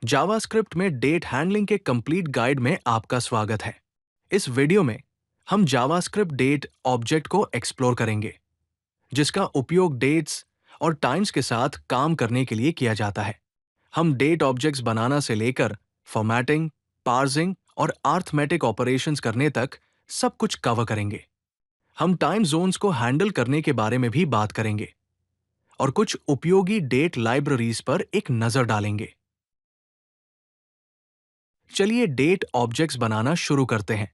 JavaScript में date handling के complete guide में आपका स्वागत है। इस वीडियो में हम जावास्क्रिप्ट डेट ऑब्जेक्ट को एक्सप्लोर करेंगे, जिसका उपयोग डेट्स और टाइम्स के साथ काम करने के लिए किया जाता है। हम डेट ऑब्जेक्ट्स बनाना से लेकर फॉर्मेटिंग, पार्सिंग और अरिथमेटिक ऑपरेशंस करने तक सब कुछ कवर करेंगे। हम टाइम जोन्स को हैंडल करने के बारे में भी बात करेंगे और कुछ उपयोगी डेट लाइब्रेरीज पर एक नजर डालेंगे। चलिए डेट ऑब्जेक्ट्स बनाना शुरू करते हैं।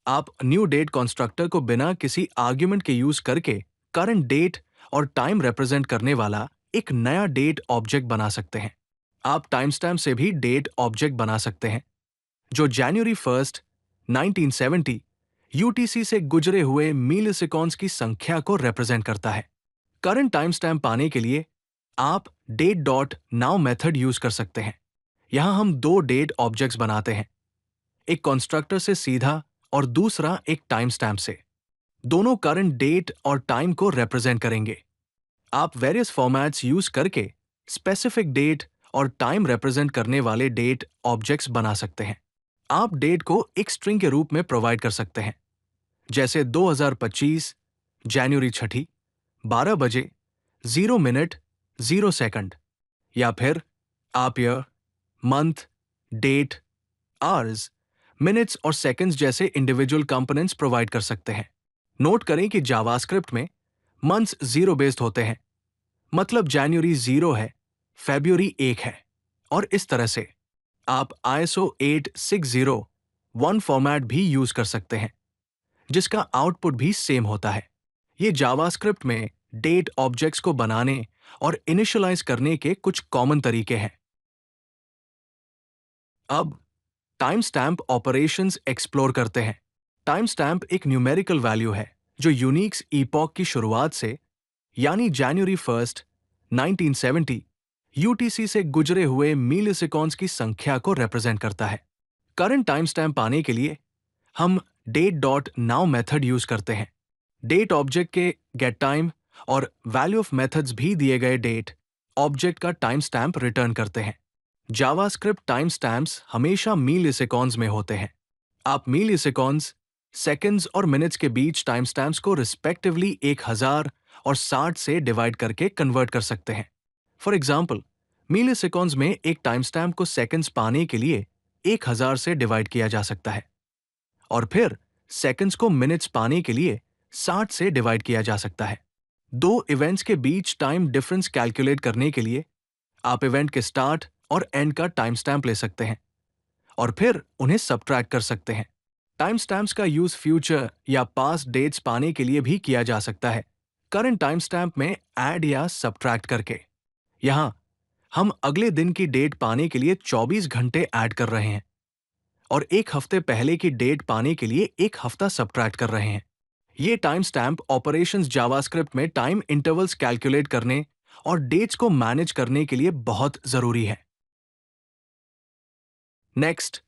आप न्यू डेट कंस्ट्रक्टर को बिना किसी आर्ग्यूमेंट के यूज करके करंट डेट और टाइम रिप्रेजेंट करने वाला एक नया डेट ऑब्जेक्ट बना सकते हैं। आप टाइम स्टैम्प से भी डेट ऑब्जेक्ट बना सकते हैं, जो जनवरी 1, 1970 यूटीसी से गुजरे हुए मिलीसेकंड्स की संख्या को रिप्रेजेंट करता है। करंट टाइम स्टैम्प पाने के लिए आप date dot now method use कर सकते हैं। यहां हम दो डेट ऑब्जेक्ट्स बनाते हैं, एक कंस्ट्रक्टर से सीधा और दूसरा एक टाइम स्टैम्प से। दोनों करंट डेट और टाइम को रिप्रेजेंट करेंगे। आप वेरियस फॉर्मेट्स यूज करके स्पेसिफिक डेट और टाइम रिप्रेजेंट करने वाले डेट ऑब्जेक्ट्स बना सकते हैं। आप डेट को एक स्ट्रिंग के रूप में प्रोवाइड कर सकते हैं, जैसे 2025 जनवरी 6 12 बजे 0 मिनट 0 सेकंड, या फिर आप year, month, date, hours, minutes और सेकंड्स जैसे इंडिविजुअल कंपोनेंट्स प्रोवाइड कर सकते हैं। नोट करें कि जावास्क्रिप्ट में मंथ्स 0 बेस्ड होते हैं, मतलब जनवरी 0 है, फरवरी 1 है, और इस तरह से। आप ISO 8601 फॉर्मेट भी यूज कर सकते हैं, जिसका आउटपुट भी सेम होता है। ये जावास्क्रिप्ट में डेट ऑब्जेक्ट्स को बनाने और इनिशियलाइज करने के कुछ कॉमन तरीके हैं। अब टाइम स्टैम्प ऑपरेशंस एक्सप्लोर करते हैं। टाइम स्टैम्प एक न्यूमेरिकल वैल्यू है जो यूनिक्स ईपॉक की शुरुआत से, यानी जनवरी 1, 1970 यूटीसी से गुजरे हुए मिलीसेकंड्स की संख्या को रिप्रेजेंट करता है। करंट टाइम स्टैम्प पाने के लिए हम date dot now method use करते हैं। डेट ऑब्जेक्ट के गेट टाइम और वैल्यू ऑफ मेथड्स भी दिए गए डेट ऑब्जेक्ट का टाइम स्टैम्प रिटर्न करते हैं। जावास्क्रिप्ट टाइम स्टैम्प्स हमेशा मिलीसेकंड्स में होते हैं। आप मिलीसेकंड्स, सेकंड्स और मिनट्स के बीच टाइम स्टैम्प्स को रिस्पेक्टिवली 1000 और 60 से डिवाइड करके कन्वर्ट कर सकते हैं। फॉर एग्जाम्पल, मिलीसेकंड्स में एक टाइम स्टैम्प को सेकंड्स पाने के लिए 1000 से डिवाइड किया जा सकता है, और फिर सेकंड्स को मिनट्स पाने के लिए 60 से डिवाइड किया जा सकता है। दो इवेंट्स के बीच टाइम डिफरेंस कैलकुलेट करने के लिए आप इवेंट के स्टार्ट और एंड का टाइम स्टैम्प ले सकते हैं और फिर उन्हें सबट्रैक्ट कर सकते हैं। टाइम स्टैम्प्स का यूज फ्यूचर या पास्ट डेट्स पाने के लिए भी किया जा सकता है, करंट टाइम स्टैम्प में ऐड या सबट्रैक्ट करके। यहां हम अगले दिन की डेट पाने के लिए 24 घंटे ऐड कर रहे हैं और एक हफ्ते पहले की डेट पाने के लिए एक हफ्ता सबट्रैक्ट कर रहे हैं। ये टाइम स्टैम्प ऑपरेशंस जावास्क्रिप्ट में टाइम इंटरवल्स कैलकुलेट करने और डेट्स को मैनेज करने के लिए बहुत जरूरी है। नेक्स्ट,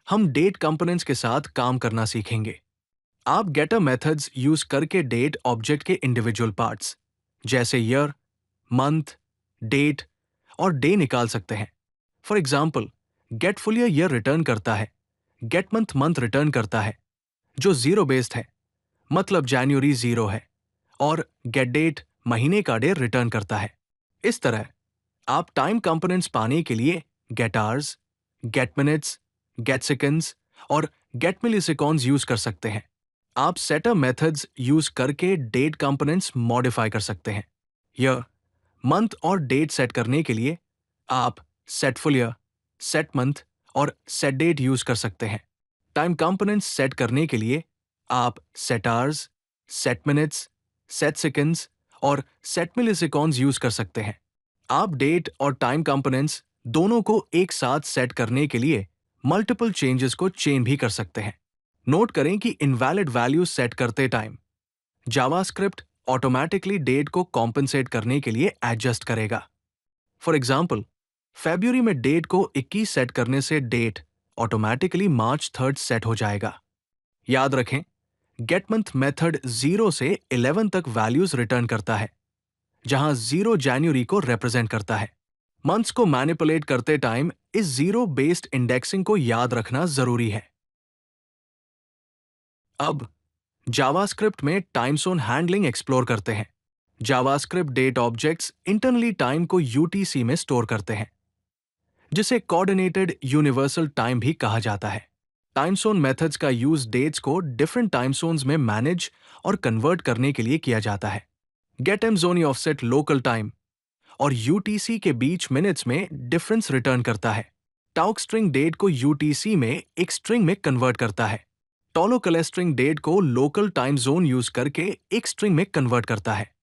हम डेट कंपोनेंट्स के साथ काम करना सीखेंगे। आप गेटर मेथड्स यूज करके डेट ऑब्जेक्ट के इंडिविजुअल पार्ट्स, जैसे ईयर, मंथ, डेट और डे निकाल सकते हैं। For example, get full year return करता है, गेट मंथ मंथ रिटर्न करता है, जो 0 बेस्ड है, मतलब जनवरी 0 है, और गेट डेट महीने का डे रिटर्न करता है। इस तरह आप टाइम कंपोनेंट्स पाने के लिए get hours, get minutes, get seconds और गेट मिलीसेकंड्स यूज कर सकते हैं। आप सेटअप मेथड्स यूज करके डेट कंपोनेंट्स मॉडिफाई कर सकते हैं। ईयर, मंथ और डेट सेट करने के लिए आप set full year, set month और सेट डेट यूज कर सकते हैं। टाइम कंपोनेंट्स सेट करने के लिए आप set hours, set minutes, set seconds और सेट मिलीसेकंड्स यूज कर सकते हैं। आप डेट और टाइम कंपोनेंट्स दोनों को एक साथ सेट करने के लिए मल्टीपल चेंजेस को चेन भी कर सकते हैं। नोट करें कि इनवैलिड वैल्यू सेट करते टाइम जावास्क्रिप्ट ऑटोमेटिकली डेट को कॉम्पेंसेट करने के लिए एडजस्ट करेगा। फॉर एग्जाम्पल, फरवरी में डेट को 21 सेट करने से डेट ऑटोमेटिकली मार्च 3 सेट हो जाएगा। याद रखें, गेट मंथ मेथड 0 से 11 तक वैल्यूज रिटर्न करता है, जहां 0 जनवरी को रिप्रेजेंट करता है। मंथ्स को मैनिपुलेट करते टाइम इस जीरो बेस्ड इंडेक्सिंग को याद रखना जरूरी है। अब जावास्क्रिप्ट में टाइम जोन हैंडलिंग एक्सप्लोर करते हैं। JavaScript date objects internally time को यूटीसी में स्टोर करते हैं, जिसे कोऑर्डिनेटेड यूनिवर्सल टाइम भी कहा जाता है। टाइम जोन मेथड्स का यूज डेट्स को डिफरेंट टाइम जोन्स में मैनेज और कन्वर्ट करने के लिए किया जाता है। गेट एम जोनी ऑफसेट लोकल टाइम और यूटीसी के बीच मिनट्स में डिफरेंस रिटर्न करता है। टाउक स्ट्रिंग डेट को यूटीसी में एक स्ट्रिंग में कन्वर्ट करता है। टोलोकलेस्ट्रिंग डेट को लोकल टाइम जोन यूज करके एक स्ट्रिंग में कन्वर्ट करता है।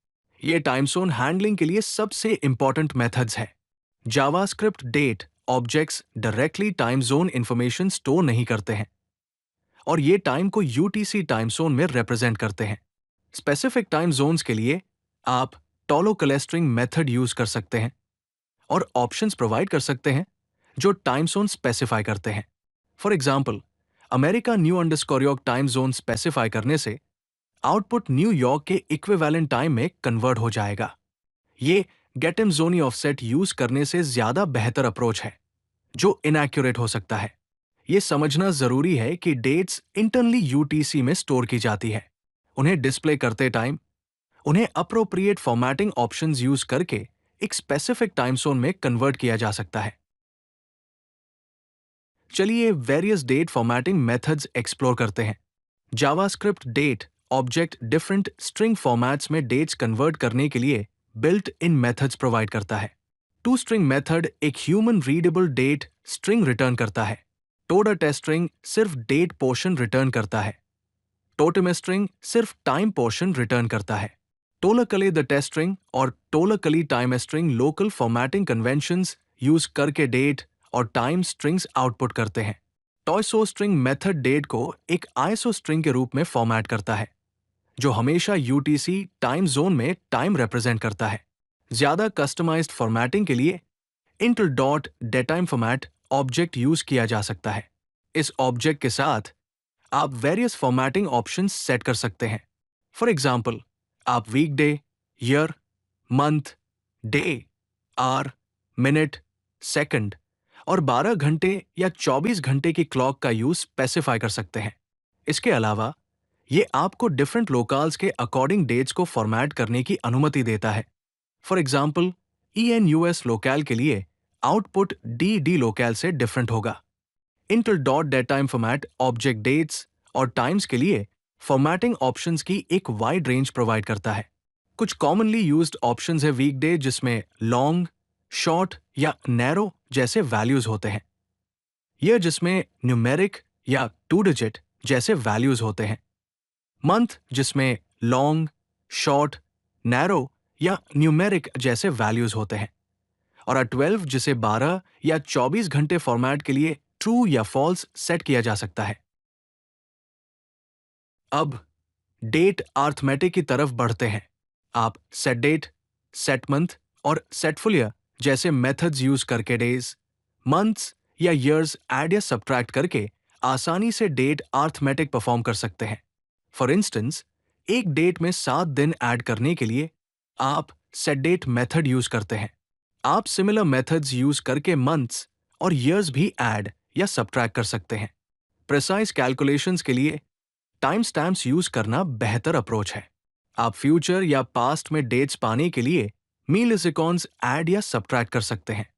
ये टाइम जोन हैंडलिंग के लिए सबसे इंपॉर्टेंट मेथड्स है। JavaScript date objects directly time zone information store नहीं करते हैं और ये टाइम को यूटीसी टाइम जोन में रिप्रेजेंट करते हैं। स्पेसिफिक टाइम जोन्स के लिए आप टोलोकलेस्ट्रिंग मेथड यूज कर सकते हैं और ऑप्शंस प्रोवाइड कर सकते हैं जो टाइम जोन स्पेसिफाई करते हैं। For example, America new underscore York time zone specify करने से आउटपुट न्यूयॉर्क के इक्विवेलेंट टाइम में कन्वर्ट हो जाएगा। ये गेट एम जोनी ऑफसेट यूज करने से ज्यादा बेहतर अप्रोच है, जो इनएक्यूरेट हो सकता है। ये समझना जरूरी है कि डेट्स इंटरनली यूटीसी में स्टोर की जाती है। उन्हें डिस्प्ले करते टाइम उन्हें अप्रोप्रिएट फॉर्मेटिंग ऑप्शंस यूज करके एक स्पेसिफिक टाइम जोन में कन्वर्ट किया जा सकता है। चलिए various date formatting methods explore करते हैं। JavaScript date object different string formats में डेट्स कन्वर्ट करने के लिए बिल्ट इन मेथड्स प्रोवाइड करता है। टू स्ट्रिंग मेथड एक human readable date string return करता है। टोडा-टेस्ट्रिंग सिर्फ डेट पोर्शन रिटर्न करता है। टोटेम-स्ट्रिंग सिर्फ टाइम पोर्शन रिटर्न करता है। टोलकली द टेस्ट्रिंग और toLocaleTimeString locale formatting conventions use करके डेट और टाइम स्ट्रिंग्स आउटपुट करते हैं। टॉयसो स्ट्रिंग मेथड डेट को एक आईएसओ स्ट्रिंग के रूप में फॉर्मेट करता है, जो हमेशा यूटीसी टाइम जोन में टाइम रिप्रेजेंट करता है। ज्यादा कस्टमाइज्ड फॉर्मेटिंग के लिए Intl dot datetime format object use किया जा सकता है। इस ऑब्जेक्ट के साथ आप वेरियस फॉर्मेटिंग ऑप्शंस सेट कर सकते हैं। फॉर एग्जाम्पल, आप weekday, year, month, day, hour, minute, second और 12 घंटे या 24 घंटे की क्लॉक का यूज स्पेसिफाई कर सकते हैं। इसके अलावा ये आपको डिफरेंट लोकाल्स के अकॉर्डिंग डेट्स को फॉर्मेट करने की अनुमति देता है। फॉर एग्जाम्पल, ENUS लोकल के लिए आउटपुट DD लोकल से डिफरेंट होगा। Intl dot datetime format object dates और टाइम्स के लिए फॉर्मेटिंग ऑप्शंस की एक वाइड रेंज प्रोवाइड करता है। कुछ कॉमनली यूज्ड ऑप्शंस है वीकडे, जिसमें लॉन्ग, शॉर्ट या नैरो जैसे वैल्यूज होते हैं। यह जिसमें न्यूमेरिक या 2 डिजिट जैसे वैल्यूज होते हैं। मंथ, जिसमें लॉन्ग, शॉर्ट, नैरो या न्यूमेरिक जैसे वैल्यूज होते हैं। और 12, जिसे 12 या 24 घंटे फॉर्मेट के लिए ट्रू या फॉल्स सेट किया जा सकता है। अब डेट अर्थमेटिक की तरफ बढ़ते हैं। आप सेट डेट, सेट मंथ और सेट फुल ईयर जैसे मेथड्स यूज करके डेज, मंथ्स या ईयर्स ऐड या सब्ट्रैक्ट करके आसानी से डेट अर्थमेटिक परफॉर्म कर सकते हैं। फॉर इंस्टेंस, एक डेट में 7 दिन ऐड करने के लिए आप सेट डेट मेथड यूज करते हैं। आप सिमिलर मेथड्स यूज करके मंथ्स और ईयर्स भी ऐड या सब्ट्रैक्ट कर सकते हैं। प्रिसाइज कैलकुलेशंस के लिए टाइम स्टैम्प्स यूज करना बेहतर अप्रोच है। आप फ्यूचर या पास्ट में डेट्स पाने के लिए मिलीसेकंड्स ऐड या सब्ट्रैक्ट कर सकते हैं।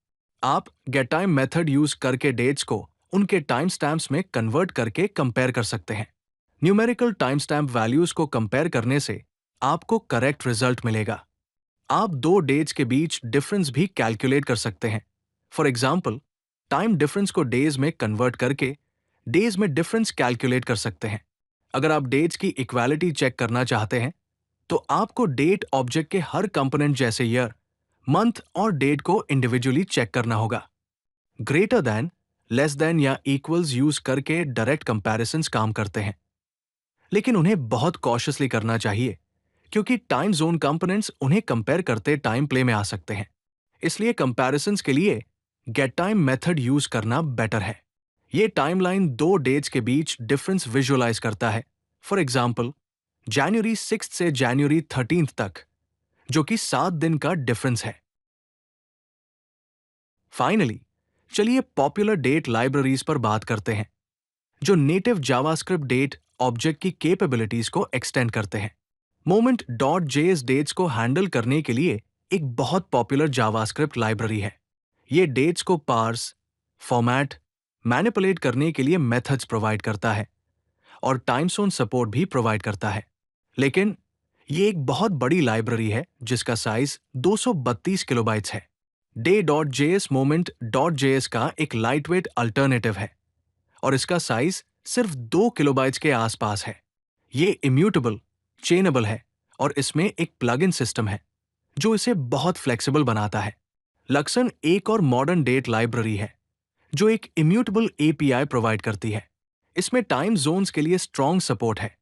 आप गेट टाइम मेथड यूज करके डेट्स को उनके टाइम स्टैम्प्स में कन्वर्ट करके कंपेयर कर सकते हैं। न्यूमेरिकल टाइम स्टैम्प वैल्यूज को कंपेयर करने से आपको करेक्ट रिजल्ट मिलेगा। आप दो डेट्स के बीच डिफरेंस भी कैलकुलेट कर सकते हैं। फॉर एग्जाम्पल, टाइम डिफरेंस को डेज में कन्वर्ट करके डेज में डिफरेंस कैलकुलेट कर सकते हैं। अगर आप डेट्स की इक्वालिटी चेक करना चाहते हैं, तो आपको डेट ऑब्जेक्ट के हर कंपोनेंट जैसे ईयर, मंथ और डेट को इंडिविजुअली चेक करना होगा। ग्रेटर देन, लेस देन या इक्वल्स यूज करके डायरेक्ट कंपैरिजंस काम करते हैं, लेकिन उन्हें बहुत कॉशियसली करना चाहिए, क्योंकि टाइम जोन कंपोनेंट्स उन्हें कंपेयर करते टाइम प्ले में आ सकते हैं। इसलिए कंपैरिजंस के लिए गेट टाइम मेथड यूज करना बेटर है। ये टाइमलाइन दो डेट्स के बीच डिफरेंस विजुअलाइज करता है। फॉर एग्जाम्पल, जनवरी 6 से जनवरी 13 तक, जो कि 7 दिन का डिफरेंस है। फाइनली चलिए पॉपुलर डेट लाइब्रेरीज पर बात करते हैं जो नेटिव जावास्क्रिप्ट डेट ऑब्जेक्ट की कैपेबिलिटीज को एक्सटेंड करते हैं। Moment.js डेट्स को हैंडल करने के लिए एक बहुत पॉपुलर जावास्क्रिप्ट लाइब्रेरी है। ये डेट्स को पार्स, फॉर्मेट, मैनिपुलेट करने के लिए मेथड्स प्रोवाइड करता है और टाइम जोन सपोर्ट भी प्रोवाइड करता है। लेकिन ये एक बहुत बड़ी लाइब्रेरी है जिसका साइज 232 किलोबाइट्स है। Day.js Moment.js का एक लाइटवेट अल्टरनेटिव है और इसका साइज सिर्फ 2 किलोबाइट्स के आसपास है। ये इम्यूटेबल, चेनेबल है और इसमें एक प्लगइन सिस्टम है जो इसे बहुत फ्लेक्सिबल बनाता है। लक्सन एक और मॉडर्न डेट लाइब्रेरी है जो एक इम्यूटेबल एपीआई प्रोवाइड करती है। इसमें टाइम जोन्स के लिए स्ट्रॉन्ग सपोर्ट है,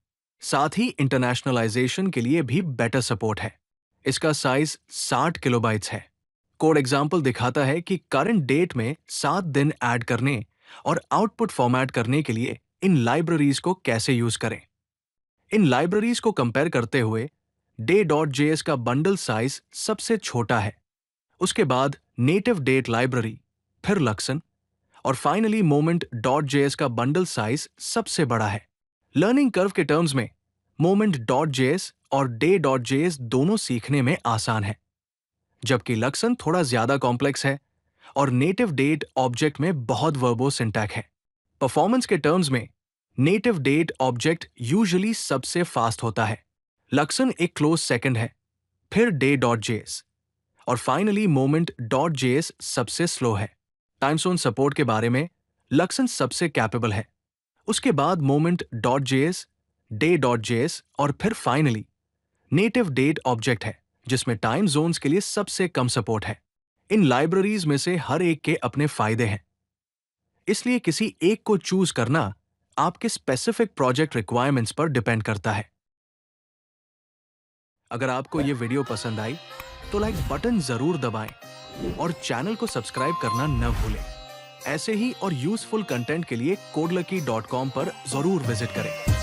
साथ ही इंटरनेशनलाइजेशन के लिए भी बेटर सपोर्ट है। इसका साइज 60 किलोबाइट्स है। कोड एग्जाम्पल दिखाता है कि करंट डेट में 7 दिन ऐड करने और आउटपुट फॉर्मेट करने के लिए इन लाइब्रेरीज को कैसे यूज करें। इन लाइब्रेरीज को कंपेयर करते हुए Day.js का बंडल साइज सबसे छोटा है, उसके बाद नेटिव डेट लाइब्रेरी, फिर लक्सन और फाइनली Moment.js का बंडल साइज सबसे बड़ा है। लर्निंग कर्व के टर्म्स में Moment.js और Day.js दोनों सीखने में आसान है, जबकि लक्सन थोड़ा ज्यादा कॉम्प्लेक्स है और नेटिव डेट ऑब्जेक्ट में बहुत वर्बो सिंटैक्स है। परफॉर्मेंस के टर्म्स में नेटिव डेट ऑब्जेक्ट यूजुअली सबसे फास्ट होता है, लक्सन एक क्लोज सेकंड है, फिर Day.js और फाइनली Moment.js सबसे स्लो है। टाइम जोन सपोर्ट के बारे में लक्सन सबसे कैपेबल है, उसके बाद Moment.js, Day.js और फिर फाइनली नेटिव डेट ऑब्जेक्ट है जिसमें टाइम जोन्स के लिए सबसे कम सपोर्ट है। इन लाइब्रेरीज में से हर एक के अपने फायदे हैं, इसलिए किसी एक को चूज करना आपके स्पेसिफिक प्रोजेक्ट रिक्वायरमेंट्स पर डिपेंड करता है। अगर आपको ये वीडियो पसंद आई तो लाइक बटन जरूर दबाएं और चैनल को सब्सक्राइब करना न भूलें। ऐसे ही और यूजफुल कंटेंट के लिए codelucky.com पर जरूर विजिट करें।